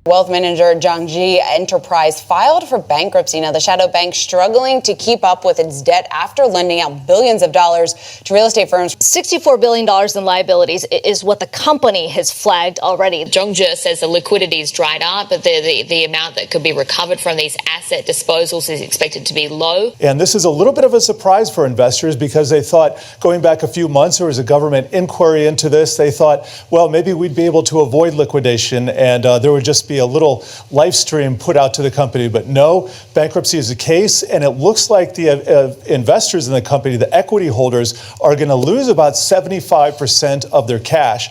Wealth manager Zhongzhi Enterprise filed for bankruptcy. Now, the shadow bank struggling to keep up with its debt after lending out billions of dollars to real estate firms. $64 billion in liabilities is what the company has flagged already. Zhongzhi says the liquidity is dried up, but the amount that could be recovered from these asset disposals is expected to be low. And this is a little bit of a surprise for investors because they thought going back a few months there was a government inquiry into this. They thought, well, maybe we'd be able to avoid liquidation and there would just be a little live stream put out to the company. But no, bankruptcy is the case. And it looks like the investors in the company, the equity holders, are going to lose about 75% of their cash.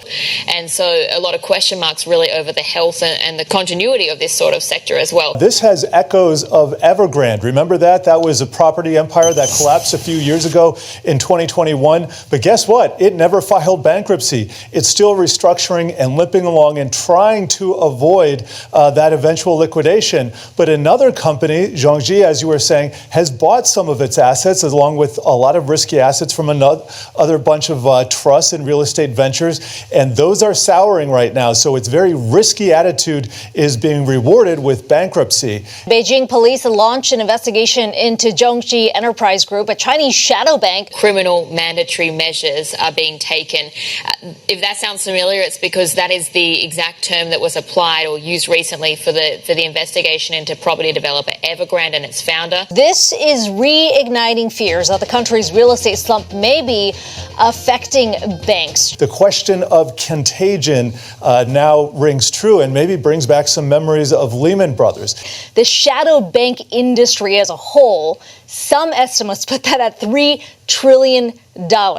And so a lot of question marks really over the health and the continuity of this sort of sector as well. This has echoes of Evergrande. Remember that? That was a property empire that collapsed a few years ago in 2021. But guess what? It never filed bankruptcy. It's still restructuring and limping along and trying to avoid that eventual liquidation. But another company, Zhongzhi, as you were saying, has bought some of its assets along with a lot of risky assets from another bunch of trusts and real estate ventures. And those are souring right now. So its very risky attitude is being rewarded with bankruptcy. Beijing police launched an investigation into Zhongzhi Enterprise Group, a Chinese shadow bank. Criminal mandatory measures are being taken. If that sounds familiar, it's because that is the exact term that was applied or used recently for the investigation into property developer Evergrande and its founder. This is reigniting fears that the country's real estate slump may be affecting banks. The question of Contagion now rings true and maybe brings back some memories of Lehman Brothers. The shadow bank industry as a whole, some estimates put that at $3 trillion.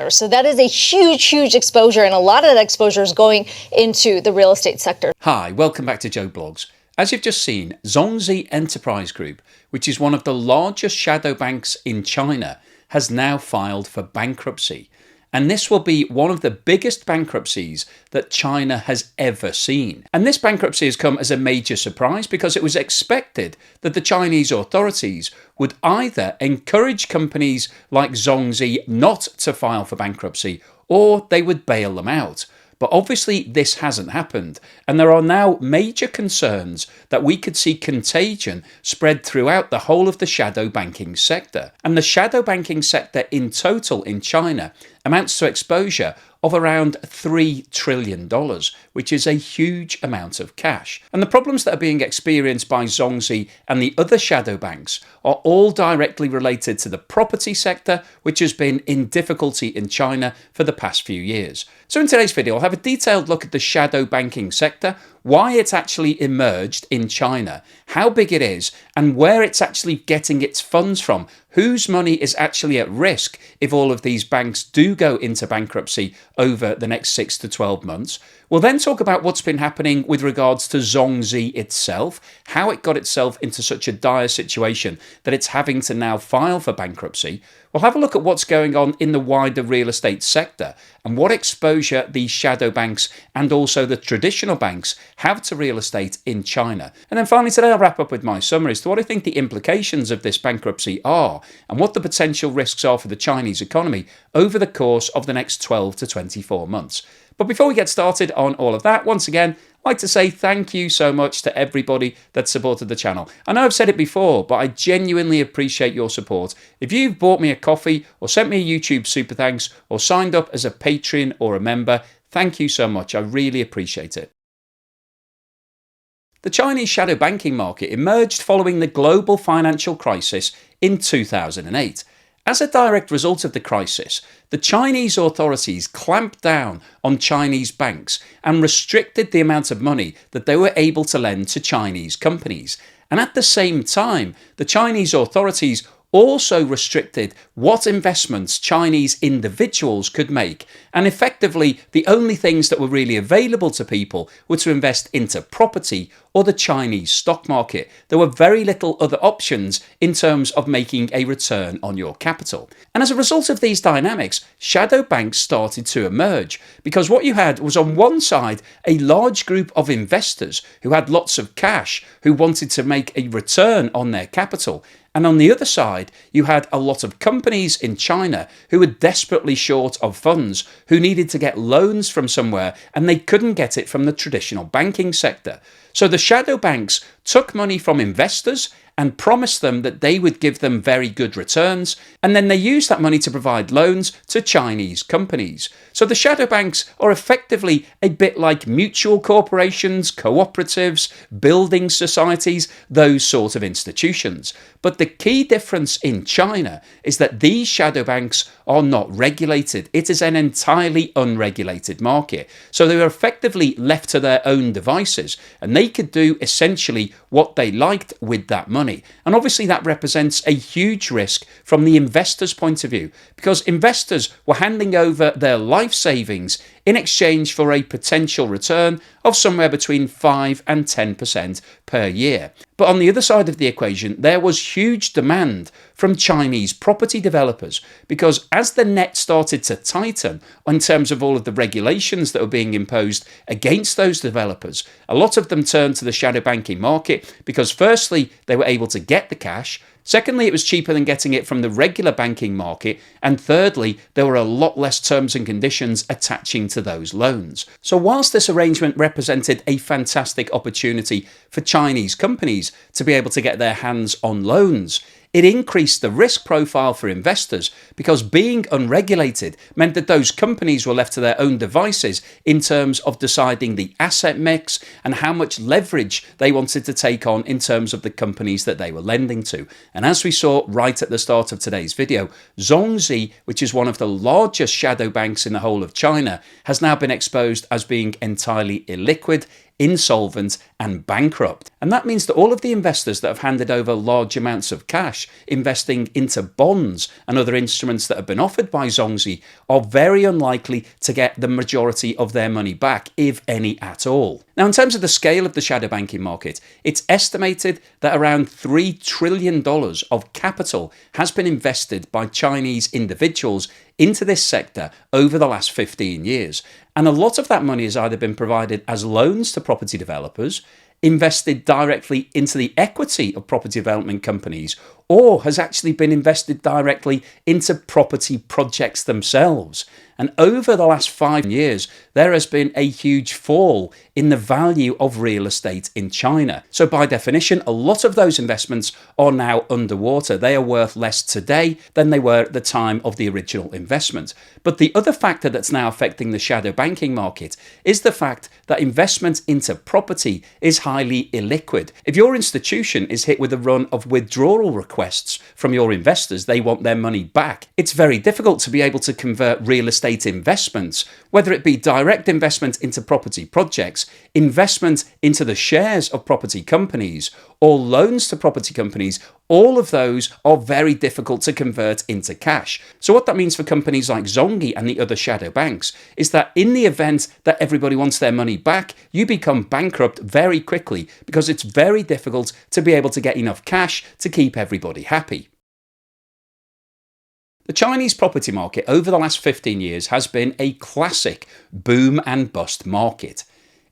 So that is a huge, huge exposure, and a lot of that exposure is going into the real estate sector. Hi, welcome back to Joe Blogs. As you've just seen, Zhongzhi Enterprise Group, which is one of the largest shadow banks in China, has now filed for bankruptcy. And this will be one of the biggest bankruptcies that China has ever seen. And this bankruptcy has come as a major surprise because it was expected that the Chinese authorities would either encourage companies like Zhongzhi not to file for bankruptcy or they would bail them out. But obviously this hasn't happened, and there are now major concerns that we could see contagion spread throughout the whole of the shadow banking sector. And the shadow banking sector in total in China amounts to exposure of around $3 trillion, which is a huge amount of cash. And the problems that are being experienced by Zhongzhi and the other shadow banks are all directly related to the property sector, which has been in difficulty in China for the past few years. So in today's video, I'll have a detailed look at the shadow banking sector, why it's actually emerged in China, how big it is, and where it's actually getting its funds from, whose money is actually at risk if all of these banks do go into bankruptcy over the next 6 to 12 months. We'll then talk about what's been happening with regards to Zhongzhi itself, how it got itself into such a dire situation that it's having to now file for bankruptcy. We'll have a look at what's going on in the wider real estate sector and what exposure these shadow banks and also the traditional banks have to real estate in China. And then finally today I'll wrap up with my summary as to what I think the implications of this bankruptcy are and what the potential risks are for the Chinese economy over the course of the next 12 to 24 months. But before we get started on all of that, once again, I'd like to say thank you so much to everybody that supported the channel. I know I've said it before, but I genuinely appreciate your support. If you've bought me a coffee or sent me a YouTube super thanks or signed up as a Patreon or a member, thank you so much. I really appreciate it. The Chinese shadow banking market emerged following the global financial crisis in 2008. As a direct result of the crisis, the Chinese authorities clamped down on Chinese banks and restricted the amount of money that they were able to lend to Chinese companies. And at the same time, the Chinese authorities also restricted what investments Chinese individuals could make, and effectively the only things that were really available to people were to invest into property or the Chinese stock market. There were very little other options in terms of making a return on your capital. And as a result of these dynamics, shadow banks started to emerge, because what you had was on one side a large group of investors who had lots of cash, who wanted to make a return on their capital. And on the other side, you had a lot of companies in China who were desperately short of funds, who needed to get loans from somewhere, and they couldn't get it from the traditional banking sector. So the shadow banks took money from investors and promised them that they would give them very good returns, and then they used that money to provide loans to Chinese companies. So the shadow banks are effectively a bit like mutual corporations, cooperatives, building societies, those sort of institutions. But the key difference in China is that these shadow banks are not regulated. It is an entirely unregulated market. So they were effectively left to their own devices, and they could do essentially what they liked with that money. And obviously that represents a huge risk from the investor's point of view, because investors were handing over their life savings in exchange for a potential return of somewhere between 5 and 10% per year. But on the other side of the equation, there was huge demand from Chinese property developers, because as the net started to tighten in terms of all of the regulations that were being imposed against those developers, a lot of them turned to the shadow banking market because firstly, they were able to get the cash. Secondly, it was cheaper than getting it from the regular banking market. And thirdly, there were a lot less terms and conditions attaching to those loans. So whilst this arrangement represented a fantastic opportunity for Chinese companies to be able to get their hands on loans, it increased the risk profile for investors, because being unregulated meant that those companies were left to their own devices in terms of deciding the asset mix and how much leverage they wanted to take on in terms of the companies that they were lending to. And as we saw right at the start of today's video, Zhongzhi, which is one of the largest shadow banks in the whole of China, has now been exposed as being entirely illiquid, insolvent and bankrupt. And that means that all of the investors that have handed over large amounts of cash investing into bonds and other instruments that have been offered by Zhongzhi are very unlikely to get the majority of their money back, if any at all. Now, in terms of the scale of the shadow banking market, it's estimated that around $3 trillion of capital has been invested by Chinese individuals into this sector over the last 15 years. And a lot of that money has either been provided as loans to property developers, invested directly into the equity of property development companies, or has actually been invested directly into property projects themselves. And over the last 5 years, there has been a huge fall in the value of real estate in China. So by definition, a lot of those investments are now underwater. They are worth less today than they were at the time of the original investment. But the other factor that's now affecting the shadow banking market is the fact that investment into property is highly illiquid. If your institution is hit with a run of withdrawal requests from your investors, they want their money back, it's very difficult to be able to convert real estate investments, whether it be direct investment into property projects, investment into the shares of property companies, or loans to property companies. All of those are very difficult to convert into cash. So what that means for companies like Zhongzhi and the other shadow banks is that in the event that everybody wants their money back, you become bankrupt very quickly, because it's very difficult to be able to get enough cash to keep everybody happy. The Chinese property market over the last 15 years has been a classic boom and bust market.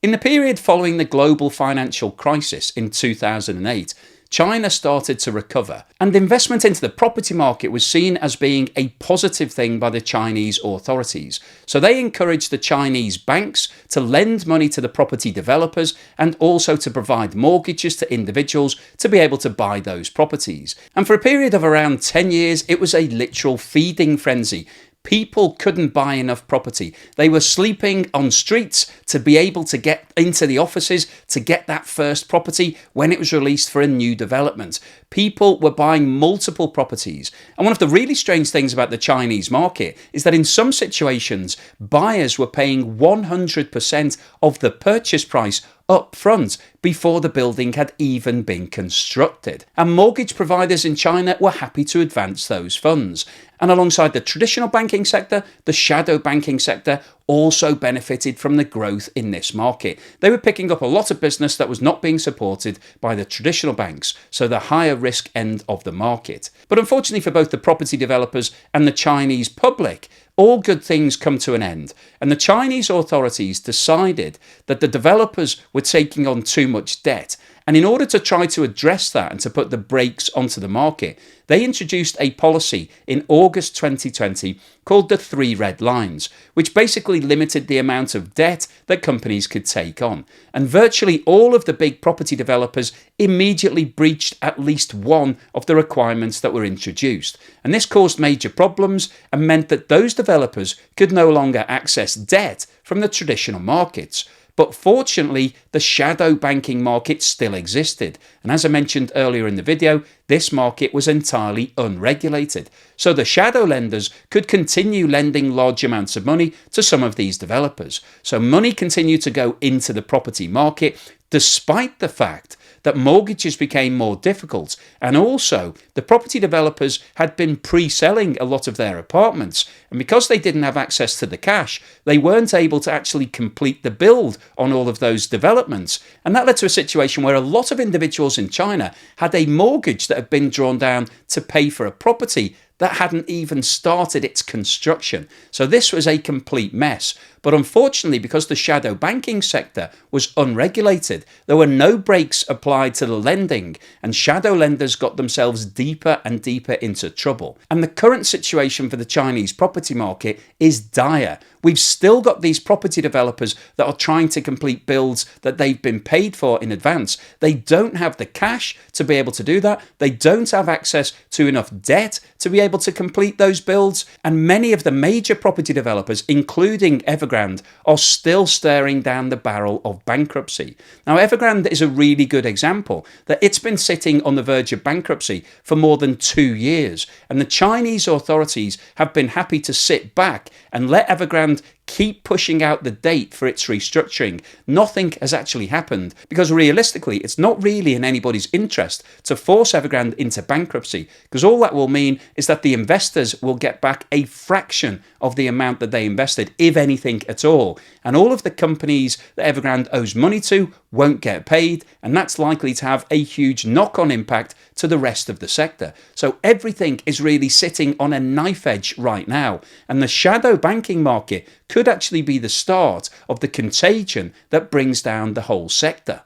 In the period following the global financial crisis in 2008, China started to recover, and investment into the property market was seen as being a positive thing by the Chinese authorities. So they encouraged the Chinese banks to lend money to the property developers and also to provide mortgages to individuals to be able to buy those properties. And for a period of around 10 years, it was a literal feeding frenzy. People couldn't buy enough property. They were sleeping on streets to be able to get into the offices to get that first property when it was released for a new development. People were buying multiple properties. And one of the really strange things about the Chinese market is that in some situations, buyers were paying 100% of the purchase price up front before the building had even been constructed. And mortgage providers in China were happy to advance those funds. And alongside the traditional banking sector, the shadow banking sector also benefited from the growth in this market. They were picking up a lot of business that was not being supported by the traditional banks, so the higher risk end of the market. But unfortunately for both the property developers and the Chinese public, all good things come to an end, and the Chinese authorities decided that the developers were taking on too much debt, And in order to try to address that and to put the brakes onto the market, they introduced a policy in August 2020 called the 3 red lines, which basically limited the amount of debt that companies could take on. And virtually all of the big property developers immediately breached at least one of the requirements that were introduced. And this caused major problems and meant that those developers could no longer access debt from the traditional markets. But fortunately, the shadow banking market still existed. And as I mentioned earlier in the video, this market was entirely unregulated. So the shadow lenders could continue lending large amounts of money to some of these developers. So money continued to go into the property market despite the fact that mortgages became more difficult, and also the property developers had been pre-selling a lot of their apartments, and because they didn't have access to the cash, they weren't able to actually complete the build on all of those developments. And that led to a situation where a lot of individuals in China had a mortgage that had been drawn down to pay for a property that hadn't even started its construction. So this was a complete mess. But unfortunately, because the shadow banking sector was unregulated, there were no brakes applied to the lending, and shadow lenders got themselves deeper and deeper into trouble. And the current situation for the Chinese property market is dire. We've still got these property developers that are trying to complete builds that they've been paid for in advance. They don't have the cash to be able to do that. They don't have access to enough debt to be able to complete those builds. And many of the major property developers, including Evergrande, are still staring down the barrel of bankruptcy. Now, Evergrande is a really good example that it's been sitting on the verge of bankruptcy for more than 2 years. And the Chinese authorities have been happy to sit back and let Evergrande keep pushing out the date for its restructuring. Nothing has actually happened because realistically, it's not really in anybody's interest to force Evergrande into bankruptcy, because all that will mean is that the investors will get back a fraction of the amount that they invested, if anything at all. And all of the companies that Evergrande owes money to won't get paid, and that's likely to have a huge knock-on impact to the rest of the sector. So everything is really sitting on a knife edge right now, and the shadow banking market could actually be the start of the contagion that brings down the whole sector.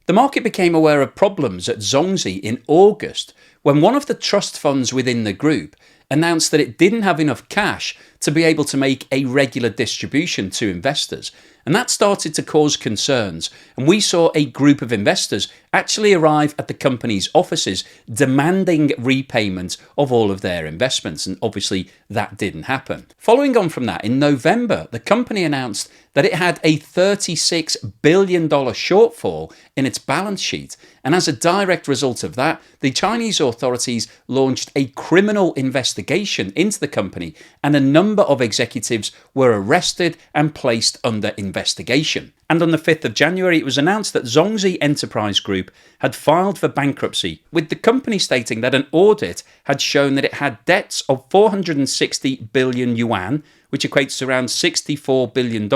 The market became aware of problems at Zhongzhi in August when one of the trust funds within the group announced that it didn't have enough cash to be able to make a regular distribution to investors. And that started to cause concerns. And we saw a group of investors actually arrive at the company's offices demanding repayment of all of their investments. And obviously that didn't happen. Following on from that, in November, the company announced that it had a $36 billion shortfall in its balance sheet. And as a direct result of that, the Chinese authorities launched a criminal investigation into the company, and a number of executives were arrested and placed under investigation. And on the 5th of January, it was announced that Zhongzhi Enterprise Group had filed for bankruptcy, with the company stating that an audit had shown that it had debts of 460 billion yuan, which equates to around $64 billion,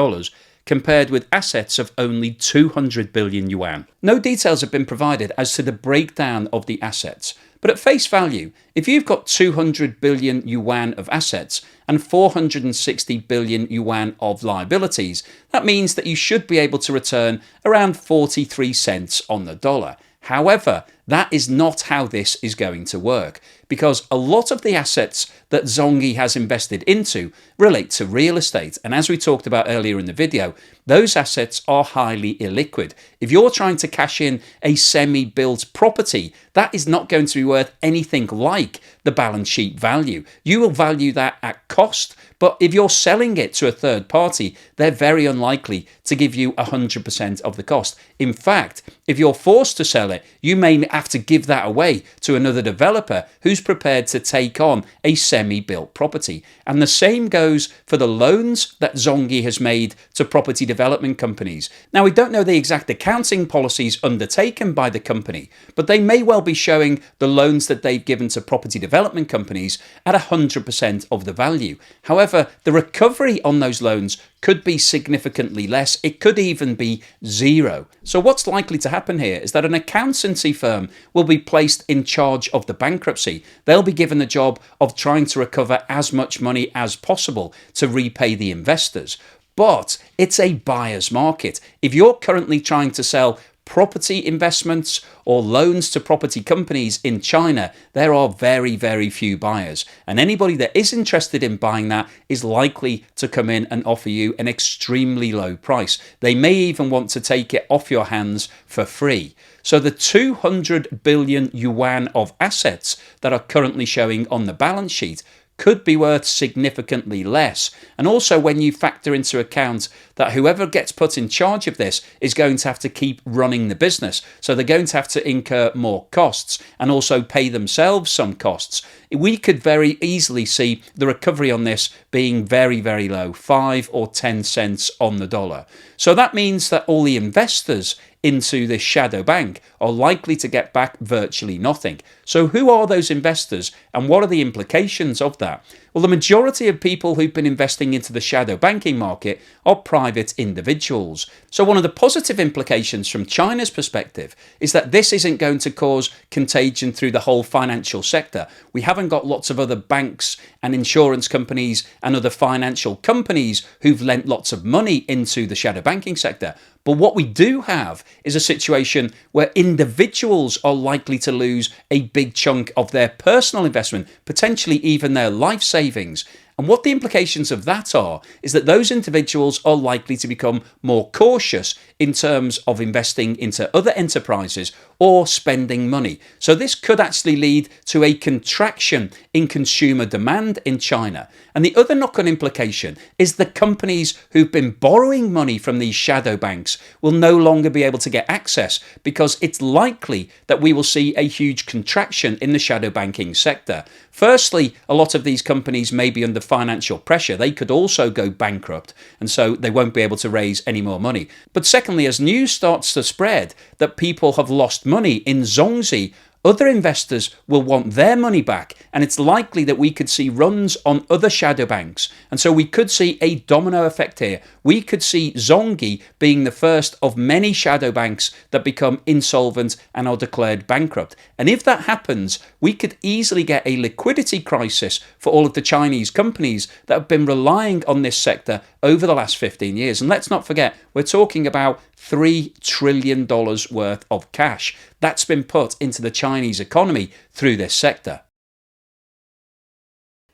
compared with assets of only 200 billion yuan. No details have been provided as to the breakdown of the assets, but at face value, if you've got 200 billion yuan of assets and 460 billion yuan of liabilities, that means that you should be able to return around 43 cents on the dollar. However, that is not how this is going to work, because a lot of the assets that Zhongzhi has invested into relate to real estate. And as we talked about earlier in the video, those assets are highly illiquid. If you're trying to cash in a semi-built property, that is not going to be worth anything like the balance sheet value. You will value that at cost, but if you're selling it to a third party, they're very unlikely to give you 100% of the cost. In fact, if you're forced to sell it, you may have to give that away to another developer who's prepared to take on a semi-built property. And the same goes for the loans that Zhongzhi has made to property development companies. Now, we don't know the exact accounting policies undertaken by the company, but they may well be showing the loans that they've given to property development companies at 100% of the value. However, the recovery on those loans could be significantly less. It could even be zero. So what's likely to happen here is that an accountancy firm will be placed in charge of the bankruptcy. They'll be given the job of trying to recover as much money as possible to repay the investors. but it's a buyer's market. If you're currently trying to sell property investments or loans to property companies in China, there are very, very few buyers. And anybody that is interested in buying that is likely to come in and offer you an extremely low price. They may even want to take it off your hands for free. So the 200 billion yuan of assets that are currently showing on the balance sheet could be worth significantly less. And also when you factor into account that whoever gets put in charge of this is going to have to keep running the business. So they're going to have to incur more costs and also pay themselves some costs. We could very easily see the recovery on this being very, very low, 5 or 10 cents on the dollar. So that means that all the investors into this shadow bank are likely to get back virtually nothing. So who are those investors and what are the implications of that? Well, the majority of people who've been investing into the shadow banking market are private individuals. So one of the positive implications from China's perspective is that this isn't going to cause contagion through the whole financial sector. We haven't got lots of other banks and insurance companies and other financial companies who've lent lots of money into the shadow banking sector. But what we do have is a situation where individuals are likely to lose a big chunk of their personal investment, potentially even their life savings. And what the implications of that are is that those individuals are likely to become more cautious in terms of investing into other enterprises or spending money. So this could actually lead to a contraction in consumer demand in China. And the other knock-on implication is the companies who've been borrowing money from these shadow banks will no longer be able to get access, because it's likely that we will see a huge contraction in the shadow banking sector. Firstly, a lot of these companies may be under financial pressure. They could also go bankrupt, and so they won't be able to raise any more money. But secondly, as news starts to spread that people have lost money in Zhongzhi, other investors will want their money back, and it's likely that we could see runs on other shadow banks. And so we could see a domino effect here. We could see Zhongzhi being the first of many shadow banks that become insolvent and are declared bankrupt. And if that happens, we could easily get a liquidity crisis for all of the Chinese companies that have been relying on this sector over the last 15 years. And let's not forget, we're talking about $3 trillion worth of cash that's been put into the Chinese economy through this sector.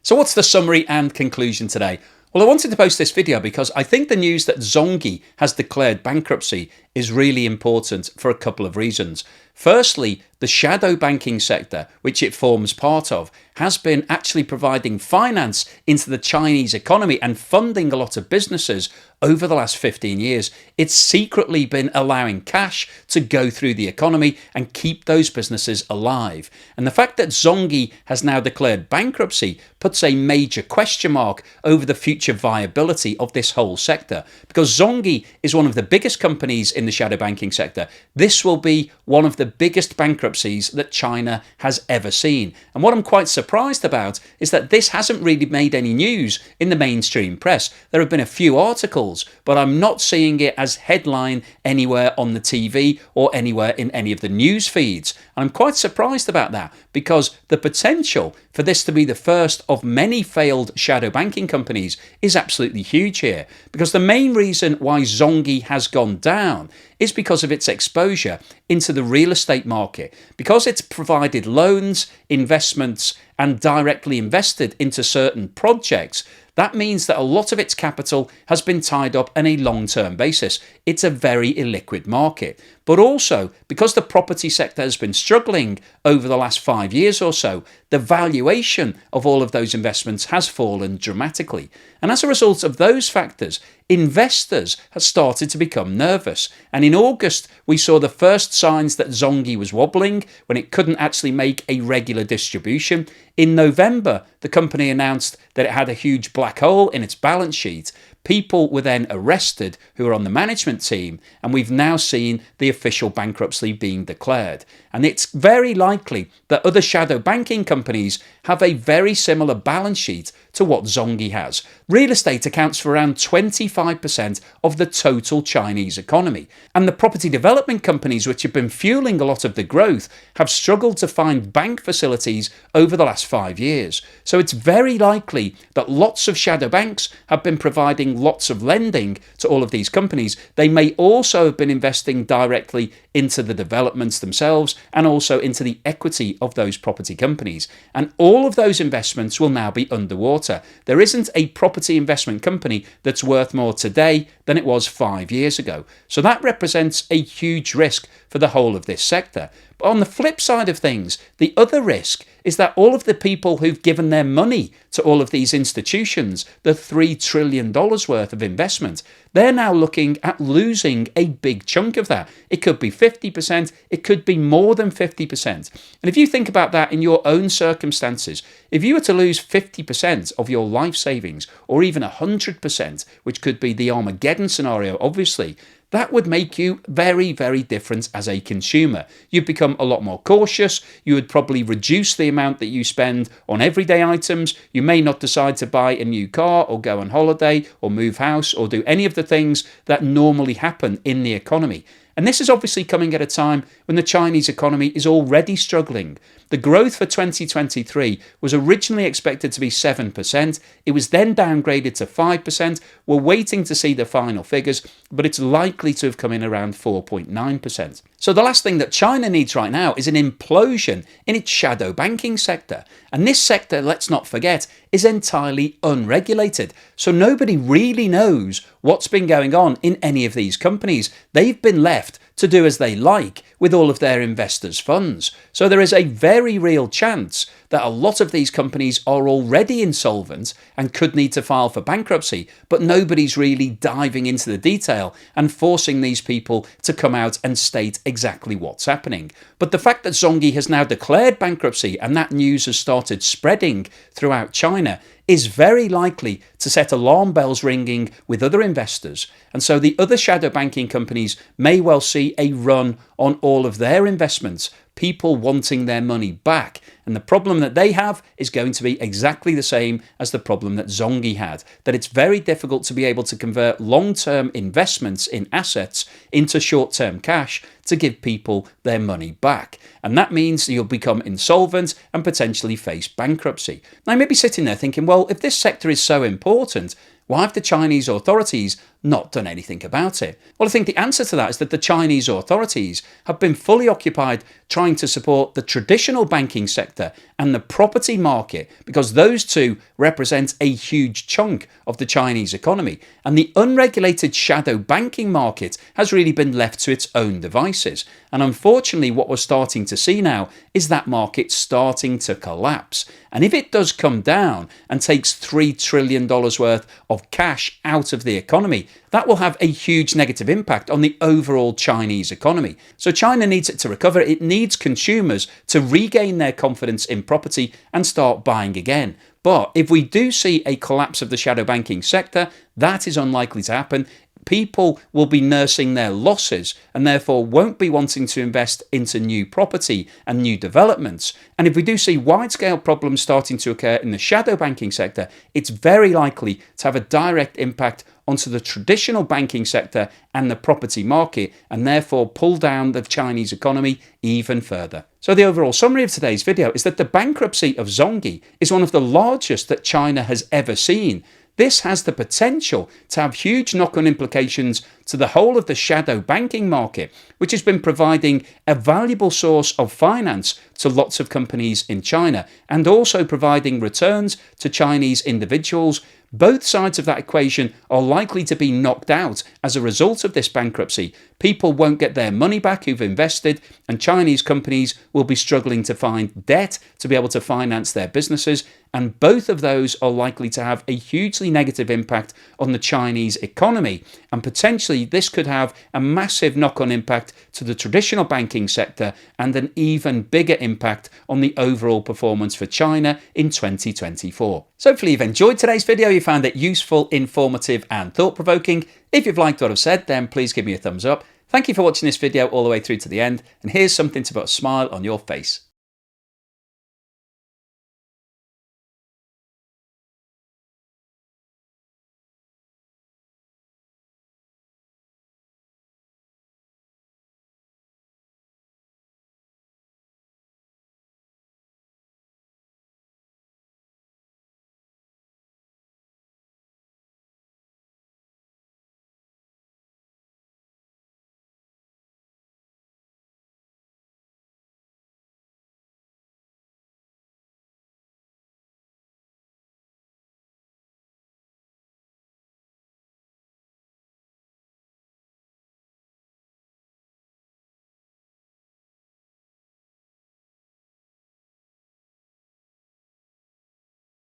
So what's the summary and conclusion today? Well, I wanted to post this video because I think the news that Zhongzhi has declared bankruptcy is really important for a couple of reasons. Firstly, the shadow banking sector, which it forms part of, has been actually providing finance into the Chinese economy and funding a lot of businesses over the last 15 years. It's secretly been allowing cash to go through the economy and keep those businesses alive. And the fact that Zhongzhi has now declared bankruptcy puts a major question mark over the future viability of this whole sector, because Zhongzhi is one of the biggest companies in the shadow banking sector. This will be one of the biggest bankruptcies that China has ever seen. And what I'm quite surprised about is that this hasn't really made any news in the mainstream press. There have been a few articles, but I'm not seeing it as headline anywhere on the TV or anywhere in any of the news feeds. And I'm quite surprised about that, because the potential for this to be the first of many failed shadow banking companies is absolutely huge here. Because the main reason why Zhongzhi has gone down is because of its exposure into the real estate market. Because it's provided loans, investments, and directly invested into certain projects, that means that a lot of its capital has been tied up on a long-term basis. It's a very illiquid market. But also, because the property sector has been struggling over the last 5 years or so, the valuation of all of those investments has fallen dramatically. And as a result of those factors, investors have started to become nervous. And in August, we saw the first signs that Zhongzhi was wobbling when it couldn't actually make a regular distribution. In November, the company announced that it had a huge black hole in its balance sheet. People were then arrested who were on the management team, and we've now seen the official bankruptcy being declared. And it's very likely that other shadow banking companies have a very similar balance sheet to what Zhongzhi has. Real estate accounts for around 25% of the total Chinese economy, and the property development companies which have been fueling a lot of the growth have struggled to find bank facilities over the last 5 years. So it's very likely that lots of shadow banks have been providing lots of lending to all of these companies. They may also have been investing directly into the developments themselves and also into the equity of those property companies. And all of those investments will now be underwater. There isn't a property investment company that's worth more today than it was 5 years ago. So that represents a huge risk for the whole of this sector. But on the flip side of things, the other risk is that all of the people who've given their money to all of these institutions, the $3 trillion worth of investment, they're now looking at losing a big chunk of that. It could be 50%, it could be more than 50%. And if you think about that in your own circumstances, if you were to lose 50% of your life savings, or even 100%, which could be the Armageddon scenario, obviously, that would make you very, very different as a consumer. You'd become a lot more cautious. You would probably reduce the amount that you spend on everyday items. You may not decide to buy a new car or go on holiday or move house or do any of the things that normally happen in the economy. And this is obviously coming at a time when the Chinese economy is already struggling. The growth for 2023 was originally expected to be 7%. It was then downgraded to 5%. We're waiting to see the final figures, but it's likely to have come in around 4.9%. So the last thing that China needs right now is an implosion in its shadow banking sector. And this sector, let's not forget, is entirely unregulated. So nobody really knows what's been going on in any of these companies. They've been left to do as they like with all of their investors' funds. So there is a very real chance that a lot of these companies are already insolvent and could need to file for bankruptcy, but nobody's really diving into the detail and forcing these people to come out and state exactly what's happening. But the fact that Zhongzhi has now declared bankruptcy and that news has started spreading throughout China is very likely to set alarm bells ringing with other investors. And so the other shadow banking companies may well see a run on all of their investments, people wanting their money back. And the problem that they have is going to be exactly the same as the problem that Zhongzhi had, that it's very difficult to be able to convert long-term investments in assets into short-term cash to give people their money back. And that means you'll become insolvent and potentially face bankruptcy. Now, you may be sitting there thinking, well, if this sector is so important, why have the Chinese authorities not done anything about it? Well, I think the answer to that is that the Chinese authorities have been fully occupied trying to support the traditional banking sector and the property market, because those two represent a huge chunk of the Chinese economy. And the unregulated shadow banking market has really been left to its own devices. And unfortunately, what we're starting to see now is that market starting to collapse. And if it does come down and takes $3 trillion worth of cash out of the economy, that will have a huge negative impact on the overall Chinese economy. So China needs it to recover. It needs consumers to regain their confidence in property and start buying again. But if we do see a collapse of the shadow banking sector, that is unlikely to happen. People will be nursing their losses and therefore won't be wanting to invest into new property and new developments. And if we do see wide-scale problems starting to occur in the shadow banking sector, it's very likely to have a direct impact onto the traditional banking sector and the property market, and therefore pull down the Chinese economy even further. So the overall summary of today's video is that the bankruptcy of Zhongzhi is one of the largest that China has ever seen. This has the potential to have huge knock-on implications to the whole of the shadow banking market, which has been providing a valuable source of finance to lots of companies in China and also providing returns to Chinese individuals. Both sides of that equation are likely to be knocked out as a result of this bankruptcy. People won't get their money back who've invested, and Chinese companies will be struggling to find debt to be able to finance their businesses. And both of those are likely to have a hugely negative impact on the Chinese economy. And potentially this could have a massive knock-on impact to the traditional banking sector and an even bigger impact on the overall performance for China in 2024. So hopefully you've enjoyed today's video, you found it useful, informative and thought-provoking. If you've liked what I've said, then please give me a thumbs up. Thank you for watching this video all the way through to the end, and here's something to put a smile on your face.